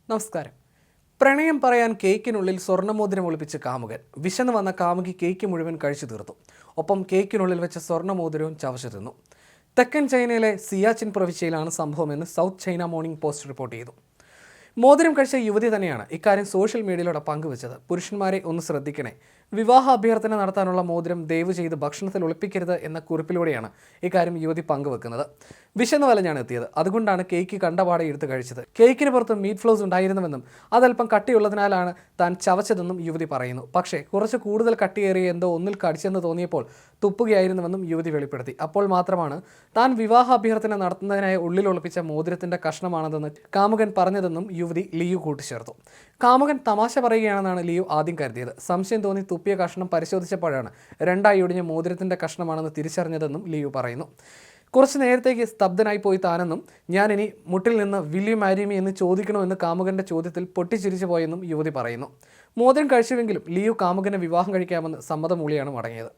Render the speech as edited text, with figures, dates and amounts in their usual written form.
നമസ്കാരം. പ്രണയം പറയാൻ കേക്കിനുള്ളിൽ സ്വർണ്ണമോതിരം ഒളിപ്പിച്ച് കാമുകൻ. വിശന്ന് വന്ന കാമുകി കേക്ക് മുഴുവൻ കഴിച്ചു തീർത്തു. ഒപ്പം കേക്കിനുള്ളിൽ വെച്ച സ്വർണ്ണമോതിരവും ചവച്ചു തിന്നു. തെക്കൻ ചൈനയിലെ സിയാച്ചിൻ പ്രവിശ്യയിലാണ് സംഭവമെന്ന് south China morning post report ചെയ്തു. മോതിരം കഴിച്ച യുവതി തന്നെയാണ് ഇക്കാര്യം സോഷ്യൽ മീഡിയയിലൂടെ പങ്കുവച്ചത്. പുരുഷന്മാരെ ഒന്ന് ശ്രദ്ധിക്കണേ, വിവാഹ അഭ്യർത്ഥന നടത്താനുള്ള മോതിരം ദയവ് ചെയ്ത് ഭക്ഷണത്തിൽ ഒളിപ്പിക്കരുത് എന്ന കുറിപ്പിലൂടെയാണ് ഇക്കാര്യം യുവതി പങ്കുവെക്കുന്നത്. വിശന്ന് വലഞ്ഞാണ് എത്തിയത്, അതുകൊണ്ടാണ് കേക്ക് കണ്ടപാടെ എടുത്ത് കഴിച്ചത്. കേക്കിന് പുറത്ത് മീറ്റ് ഫ്ലോസ് ഉണ്ടായിരുന്നുവെന്നും അതല്പം കട്ടിയുള്ളതിനാലാണ് താൻ ചവച്ചതെന്നും യുവതി പറയുന്നു. പക്ഷേ കുറച്ച് കൂടുതൽ കട്ടിയേറിയ എന്തോ ഒന്നിൽ കടിച്ചെന്ന് തോന്നിയപ്പോൾ തുപ്പുകയായിരുന്നുവെന്നും യുവതി വെളിപ്പെടുത്തി. അപ്പോൾ മാത്രമാണ് താൻ വിവാഹ അഭ്യർത്ഥന നടത്തുന്നതിനായി ഉള്ളിൽ ഒളിപ്പിച്ച മോതിരത്തിന്റെ കഷ്ണമാണതെന്ന് കാമുകൻ പറഞ്ഞതെന്നും യുവതി ലിയു കൂട്ടിച്ചേർത്തു. കാമുകൻ തമാശ പറയുകയാണെന്നാണ് ലിയു ആദ്യം കരുതിയത്. സംശയം തോന്നി തുപ്പിയ കഷ്ണം പരിശോധിച്ചപ്പോഴാണ് രണ്ടായി ഒടിഞ്ഞ മോതിരത്തിന്റെ കഷ്ണമാണെന്ന് തിരിച്ചറിഞ്ഞതെന്നും ലിയു പറയുന്നു. കുറച്ച് നേരത്തേക്ക് സ്തബ്ധനായി പോയി താനെന്നും ഞാൻ ഇനി മുട്ടിൽ നിന്ന് വിൽ യു മാരി മീ എന്ന് ചോദിക്കണമെന്ന് കാമുകന്റെ ചോദ്യത്തിൽ പൊട്ടിച്ചിരിച്ചു പോയെന്നും യുവതി പറയുന്നു. മോതിരം കഴിച്ചുവെങ്കിലും ലിയു കാമുകനെ വിവാഹം കഴിക്കാമെന്ന് സമ്മതമൂളിയാണ് മടങ്ങിയത്.